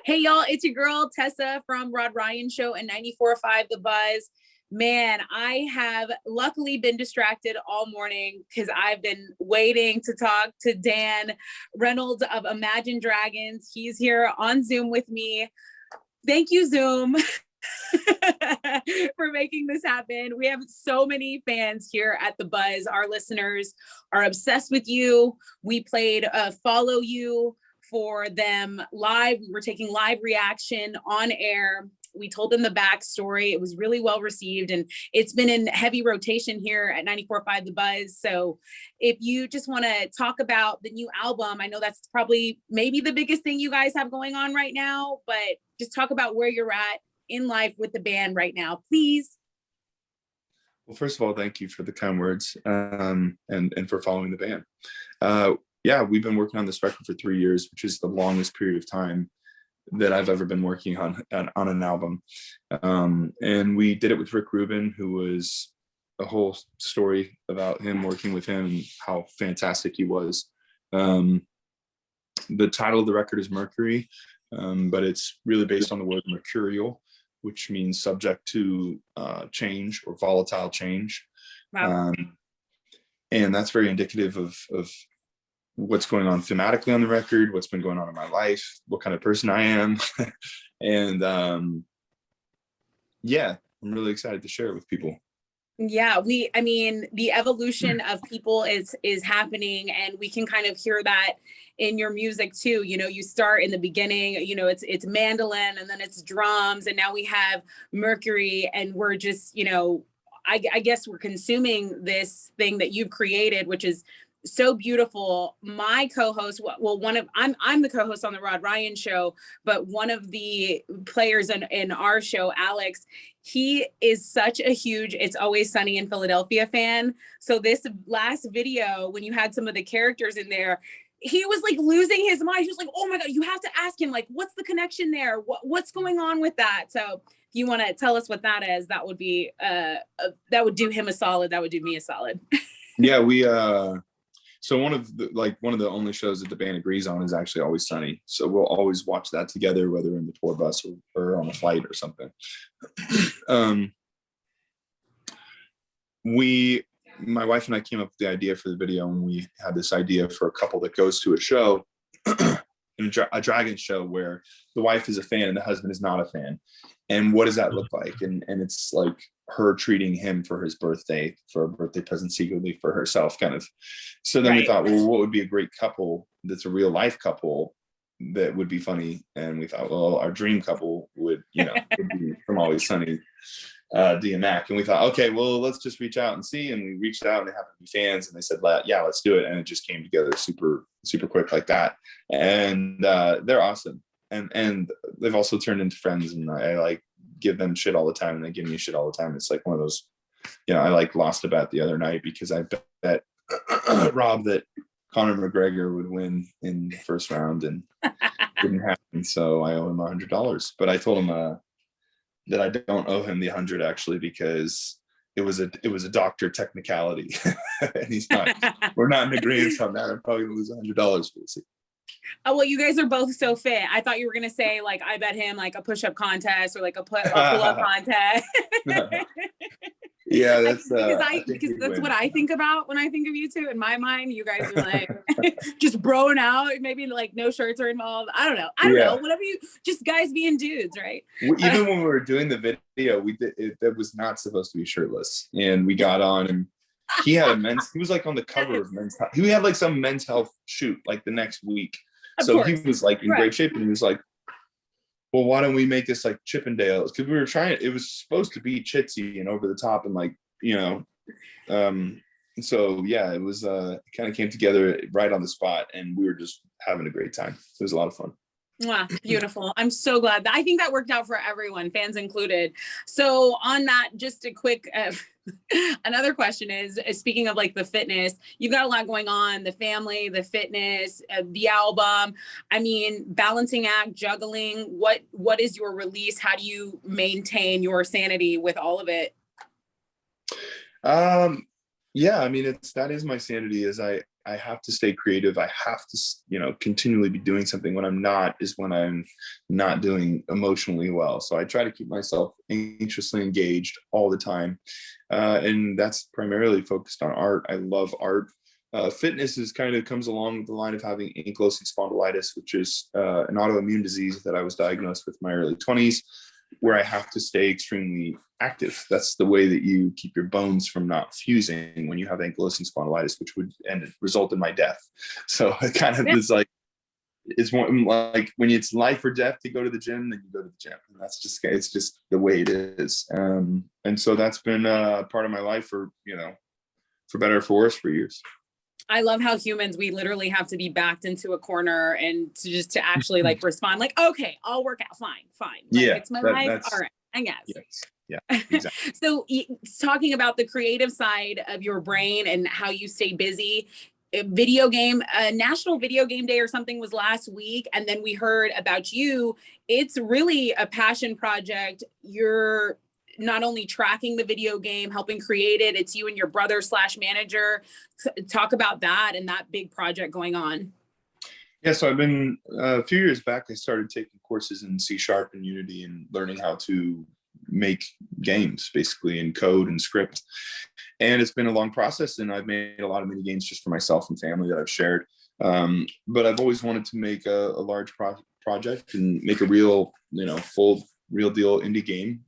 Hey y'all, it's your girl Tessa from Rod Ryan Show and 94.5 The Buzz. Man, I have luckily been distracted all morning because I've been waiting to talk to Dan Reynolds of Imagine Dragons. He's here on Zoom with me. Thank you, Zoom, for making this happen. We have so many fans here at The Buzz. Our listeners are obsessed with you. We played Follow You for them live. We were taking live reaction on air. We told them the backstory. It was really well received, and it's been in heavy rotation here at 94.5 The Buzz. So if you just want to talk about the new album, I know that's probably maybe the biggest thing you guys have going on right now, but just talk about where you're at in life with the band right now, please. Well, first of all, thank you for the kind words and for following the band. Yeah, we've been working on this record for 3 years, which is the longest period of time that I've ever been working on an album. And we did it with Rick Rubin, who was a whole story about him, working with him and how fantastic he was. The title of the record is Mercury, but it's really based on the word mercurial, which means subject to change or volatile change. Wow. And that's very indicative of what's going on thematically on the record, what's been going on in my life, what kind of person I am. And yeah, I'm really excited to share it with people. Yeah, I mean, the evolution of people is happening, and we can kind of hear that in your music too. You know, you start in the beginning, you know, it's mandolin, and then it's drums, and now we have Mercury, and we're just, you know, I guess we're consuming this thing that you've created, which is so beautiful. My co-host, well, I'm the co-host on the Rod Ryan Show, but one of the players in our show, Alex, he is such a huge It's Always Sunny in Philadelphia fan. So this last video, when you had some of the characters in there, he was like losing his mind. He was like, oh my God, you have to ask him, like, what's the connection there? What's going on with that? So if you want to tell us what that is, that would be, that would do him a solid. That would do me a solid. Yeah, so one of the only shows that the band agrees on is actually Always Sunny. So we'll always watch that together, whether in the tour bus or on a flight or something. My wife and I came up with the idea for the video, and we had this idea for a couple that goes to a show, a dragon show, where the wife is a fan and the husband is not a fan. And what does that look like? And it's like her treating him for his birthday, for a birthday present secretly for herself, kind of. So then we thought, well, what would be a great couple that's a real life couple that would be funny? And we thought, well, our dream couple would be from Always Sunny, Dee and Mac. And we thought, okay, well, let's just reach out and see. And we reached out, and they happened to be fans, and they said, yeah, let's do it. And it just came together super, super quick like that. And they're awesome. And they've also turned into friends, and I like give them shit all the time, and they give me shit all the time. It's like one of those, I like lost a bet the other night because I bet Rob that Conor McGregor would win in the first round, and didn't happen. So I owe him $100, but I told him that I don't owe him the 100 actually, because it was a doctor technicality, and we're not in agreement on that. I'm probably gonna lose $100. We'll see. Oh, well, you guys are both so fit. I thought you were going to say, like, I bet him like a push-up contest or like a pull-up contest. Yeah, that's because that's what I think about when I think of you two. In my mind, you guys are like just broing out, maybe like no shirts are involved. I don't know. Whatever just guys being dudes, right? Even when we were doing the video, that was not supposed to be shirtless, and we got on, and he was like on the cover of Men's Health. He had like some Men's Health shoot like the next week. So he was like in great shape, and he was like, well, why don't we make this like Chippendales? Because we were trying, it was supposed to be chitsy and over the top, and like, so yeah, it was it kind of came together right on the spot, and we were just having a great time. It was a lot of fun. Wow, beautiful. I'm so glad. I think that worked out for everyone, fans included. So on that, just a quick, another question is, speaking of like the fitness, you've got a lot going on, the family, the fitness, the album. I mean, balancing act, juggling, what is your release? How do you maintain your sanity with all of it? Yeah, I mean, that is my sanity, is I have to stay creative. I have to, continually be doing something. When I'm not is when I'm not doing emotionally well. So I try to keep myself anxiously engaged all the time. And that's primarily focused on art. I love art. Fitness is kind of comes along with the line of having ankylosing spondylitis, which is an autoimmune disease that I was diagnosed with in my early 20s, where I have to stay extremely active. That's the way that you keep your bones from not fusing when you have ankylosing spondylitis, which would result in my death. So it kind of is like, it's more like when it's life or death to go to the gym, then you go to the gym. And it's just the way it is. And so that's been part of my life for better or for worse for years. I love how humans, we literally have to be backed into a corner and to actually like respond like, okay, I'll work out. Fine. Like, yeah. It's my life. All right. I guess. Yes. Yeah, exactly. So talking about the creative side of your brain and how you stay busy, National Video Game Day or something was last week. And then we heard about you. It's really a passion project. You're not only tracking the video game, helping create it, it's you and your brother / manager. Talk about that and that big project going on. Yeah, so I've been a few years back, I started taking courses in C# and Unity and learning how to make games, basically in code and script. And it's been a long process, and I've made a lot of mini games just for myself and family that I've shared. But I've always wanted to make a large project and make a real, real deal indie game.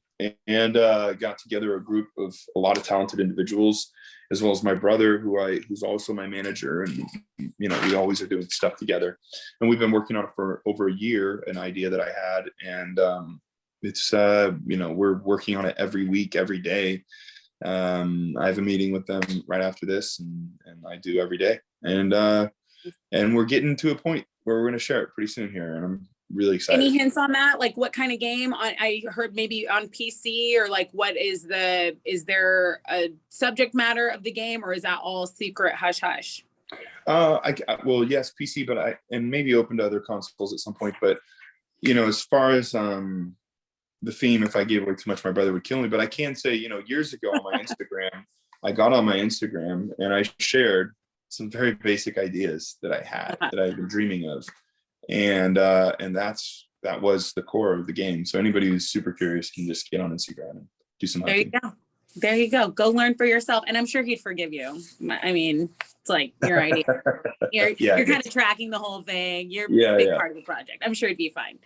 And got together a group of a lot of talented individuals, as well as my brother, who's also my manager, and we always are doing stuff together. And we've been working on it for over a year, an idea that I had, and it's we're working on it every week, every day. I have a meeting with them right after this, and I do every day, and we're getting to a point where we're going to share it pretty soon here, and I'm really excited. Any hints on that? Like what kind of game? I heard maybe on PC, or like what is there a subject matter of the game, or is that all secret hush hush? Well, yes, PC, but and maybe open to other consoles at some point. But as far as the theme, if I gave away too much, my brother would kill me. But I can say, years ago on my Instagram, I got on my Instagram and I shared some very basic ideas that I had that I've been dreaming of. And that was the core of the game. So anybody who's super curious can just get on Instagram and do some hunting. There you go. Go learn for yourself. And I'm sure he'd forgive you. I mean, it's like your idea. You're kind of tracking the whole thing. You're a big part of the project. I'm sure it'd be fine.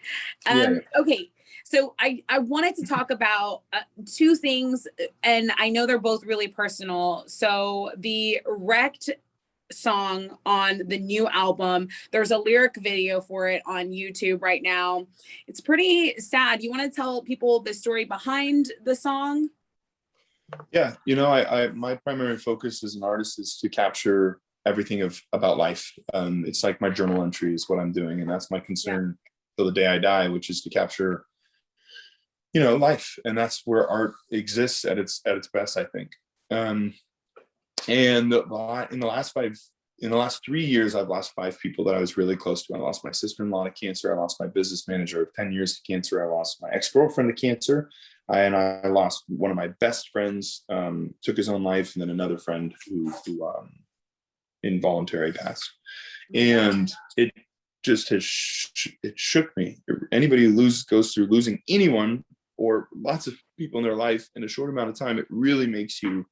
Okay. So I wanted to talk about two things, and I know they're both really personal. So the Wrecked song on the new album, there's a lyric video for it on YouTube right now. It's pretty sad. You want to tell people the story behind the song? Yeah, my primary focus as an artist is to capture everything about life. It's like my journal entry is what I'm doing, and that's my concern till the day I die, which is to capture life. And that's where art exists at its best, I think. And in the last 3 years, I've lost 5 people that I was really close to. I lost my sister-in-law to cancer. I lost my business manager of 10 years to cancer. I lost my ex-girlfriend to cancer. And I lost one of my best friends, took his own life, and then another friend who involuntarily passed. And it just it shook me. Anybody who goes through losing anyone or lots of people in their life in a short amount of time, it really makes you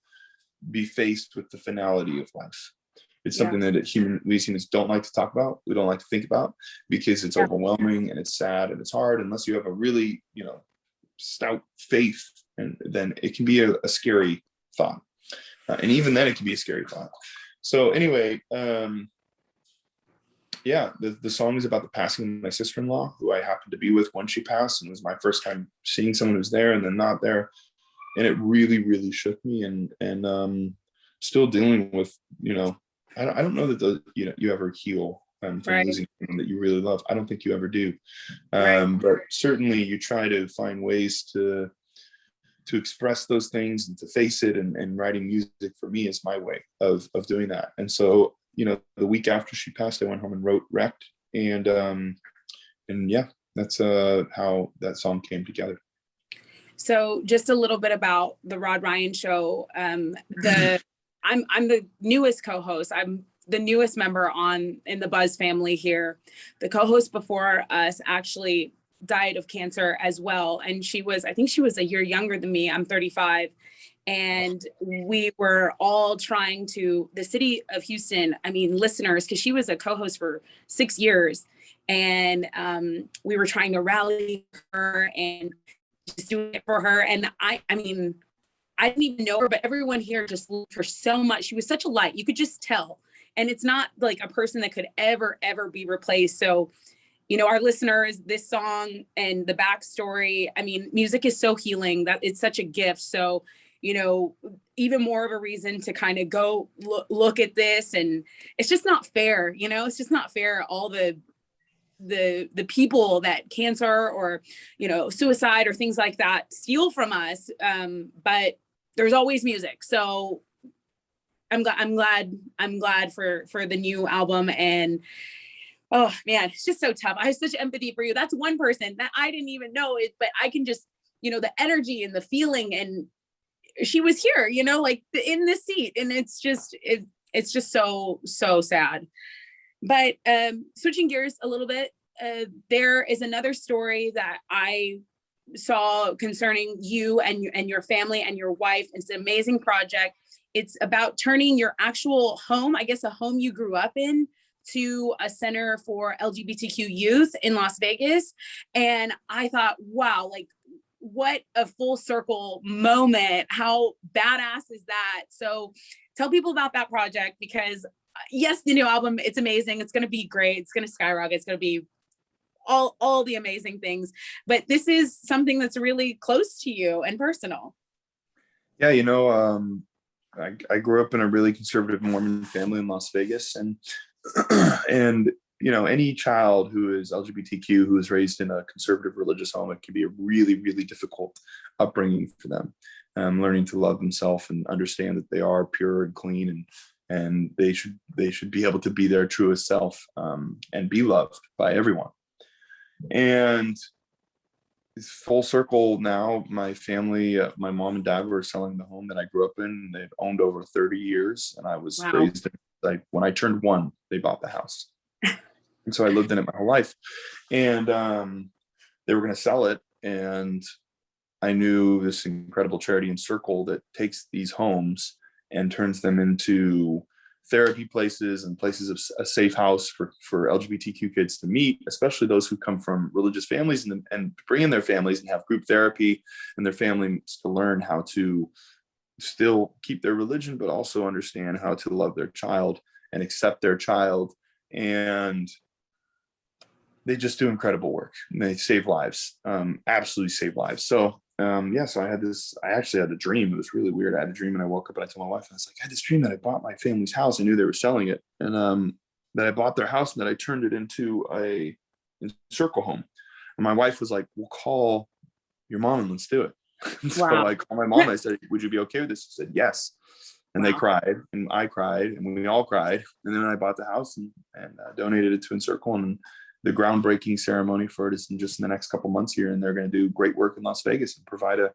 be faced with the finality of life. It's something that we humans don't like to talk about. We don't like to think about, because it's overwhelming and it's sad and it's hard, unless you have a really, stout faith, and then it can be a scary thought. And even then it can be a scary thought. So anyway, the song is about the passing of my sister-in-law, who I happened to be with when she passed, and it was my first time seeing someone who's there and then not there. And it really, really shook me, and still dealing with, I don't know that you ever heal from losing someone that you really love. I don't think you ever do. But certainly you try to find ways to express those things and to face it, and writing music for me is my way of doing that. And so, the week after she passed, I went home and wrote Wrecked, and that's how that song came together. So just a little bit about the Rod Ryan Show. I'm the newest co-host. I'm the newest member in the Buzz family here. The co-host before us actually died of cancer as well. And I think she was a year younger than me. I'm 35. And we were all trying the city of Houston, I mean, listeners, because she was a co-host for 6 years. And we were trying to rally her and just doing it for her. And I mean, I didn't even know her, but everyone here just loved her so much. She was such a light. You could just tell. And it's not like a person that could ever be replaced. So, our listeners, this song and the backstory, I mean, music is so healing, that it's such a gift. So, even more of a reason to kind of go look at this. And it's just not fair. It's just not fair. All the people that cancer or, suicide or things like that steal from us. But there's always music. So I'm glad for the new album. And oh man, it's just so tough. I have such empathy for you. That's one person that I didn't even know it, but I can just, the energy and the feeling, and she was here, like in the seat, and it's just so sad. But switching gears a little bit, there is another story that I saw concerning you and your family and your wife. It's an amazing project. It's about turning your actual home, I guess a home you grew up in, to a center for LGBTQ youth in Las Vegas. And I thought, wow, like what a full circle moment. How badass is that? So tell people about that project, because yes, the new album, it's amazing. It's going to be great. It's going to skyrocket. It's going to be all the amazing things, but this is something that's really close to you and personal. Yeah. I grew up in a really conservative Mormon family in Las Vegas, and any child who is LGBTQ, who is raised in a conservative religious home, it can be a really, really difficult upbringing for them. Learning to love themselves and understand that they are pure and clean, and they should be able to be their truest self, and be loved by everyone. And it's full circle now. My family, my mom and dad were selling the home that I grew up in. They've owned over 30 years, and I was raised in, when I turned 1, they bought the house. And so I lived in it my whole life. And they were going to sell it. And I knew this incredible charity in Circle that takes these homes and turns them into therapy places and places of a safe house for LGBTQ kids to meet, especially those who come from religious families, and bring in their families and have group therapy, and their families to learn how to still keep their religion, but also understand how to love their child and accept their child. And they just do incredible work, and they save lives, absolutely save lives. So so I actually had a dream. It was really weird. I had a dream, and I woke up and I told my wife, and I was like, I had this dream that I bought my family's house. I knew they were selling it, and that I bought their house, and that I turned it into a Circle home. And my wife was like, we'll call your mom and let's do it. So I called my mom. I said, would you be okay with this? She said, yes. And they cried, and I cried, and we all cried. And then I bought the house and donated it to Encircle, and the groundbreaking ceremony for it is just in the next couple months here. And they're going to do great work in Las Vegas and provide a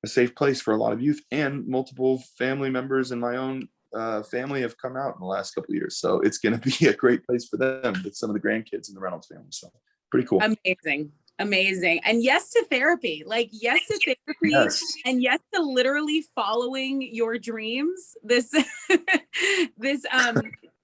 safe place for a lot of youth. And multiple family members in my own family have come out in the last couple of years. So it's going to be a great place for them with some of the grandkids in the Reynolds family. So pretty cool. Amazing. And yes to therapy, yes to therapy. Yes. And yes to literally following your dreams.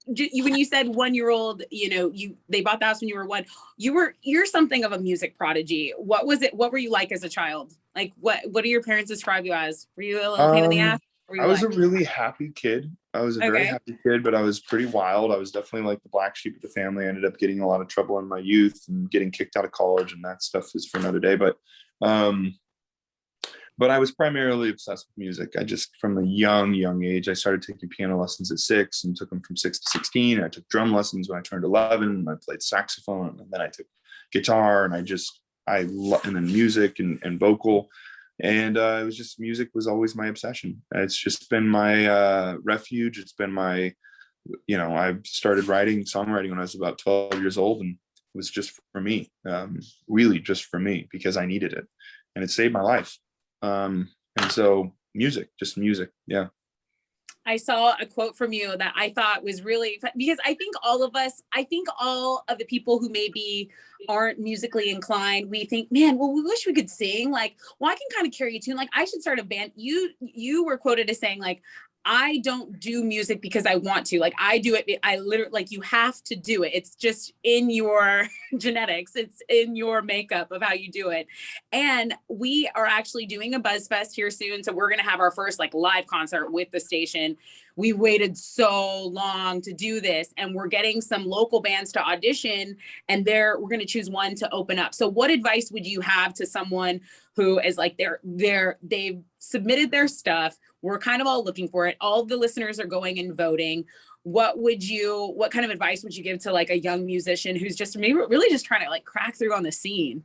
When you said 1-year-old, they bought the house when you were 1, you're something of a music prodigy. What was it? What were you like as a child? Like what do your parents describe you as? Were you a little pain in the ass? I was a really happy kid. I was a very happy kid, but I was pretty wild. I was definitely like the black sheep of the family. I ended up getting a lot of trouble in my youth and getting kicked out of college, and that stuff is for another day. But I was primarily obsessed with music. I just, from a young age, I started taking piano lessons at 6 and took them from 6 to 16. I took drum lessons when I turned 11. And I played saxophone, and then I took guitar, and and then music and vocal. And it was just, music was always my obsession. It's just been my refuge. It's been my, I started songwriting when I was about 12 years old, and it was just for me, really just for me, because I needed it, and it saved my life. And so music. Yeah. I saw a quote from you that I thought was really, because I think all of us, I think all of the people who maybe aren't musically inclined, we think, man, well, we wish we could sing. Like, well, I can kind of carry a tune. Like, I should start a band. You were quoted as saying, like, I don't do music because I want to. Like, I do it. I literally, like, you have to do it. It's just in your genetics. It's in your makeup of how you do it. And we are actually doing a Buzz Fest here soon. So we're going to have our first like live concert with the station. We waited so long to do this, and we're getting some local bands to audition, and we're going to choose one to open up. So what advice would you have to someone who is like, they've submitted their stuff, we're kind of all looking for it, all the listeners are going and voting? What kind of advice would you give to like a young musician who's just maybe really just trying to like crack through on the scene?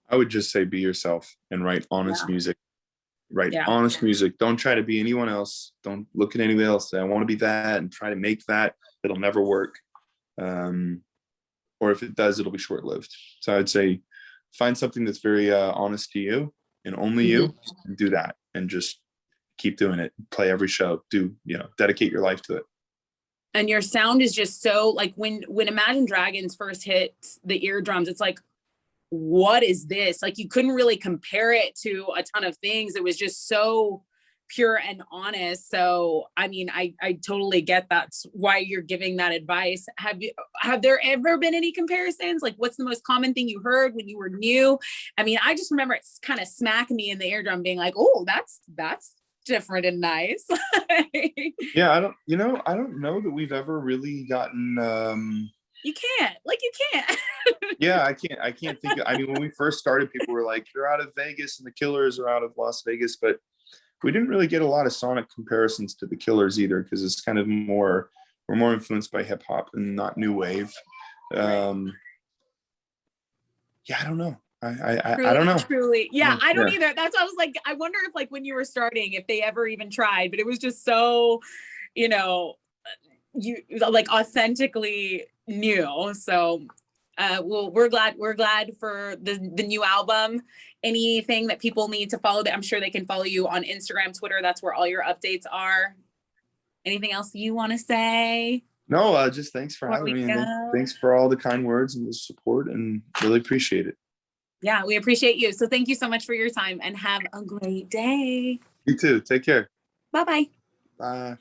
I would just say be yourself and write honest music. Write Yeah. honest music. Don't try to be anyone else. Don't look at anybody else. Say, I want to be that, and try to make that. It'll never work. Or if it does, it'll be short-lived. So I'd say find something that's very honest to you and only you, and do that, and just keep doing it. Play every show. Dedicate your life to it. And your sound is just so like when Imagine Dragons first hit the eardrums, it's like, what is this? Like, you couldn't really compare it to a ton of things. It was just so pure and honest. So, I mean, I totally get that's why you're giving that advice. Have there ever been any comparisons? Like, what's the most common thing you heard when you were new? I mean, I just remember it kind of smacking me in the eardrum being like, oh, that's different and nice. Yeah, I don't know that we've ever really gotten you can't. Yeah, I can't think I mean, when we first started, people were like, you're out of Vegas and the Killers are out of Las Vegas, but we didn't really get a lot of sonic comparisons to the Killers either, because it's kind of we're more influenced by hip hop and not new wave. Yeah, I don't know. I don't know. Truly. Yeah, I don't either. That's why I was like, I wonder if like when you were starting, if they ever even tried, but it was just so, you like authentically new. So well, we're glad for the new album. Anything that people need to follow, that I'm sure they can follow you on Instagram, Twitter. That's where all your updates are. Anything else you want to say? No, just thanks for having me. And thanks for all the kind words and the support, and really appreciate it. Yeah, we appreciate you. So thank you so much for your time, and have a great day. You too. Take care. Bye-bye. Bye.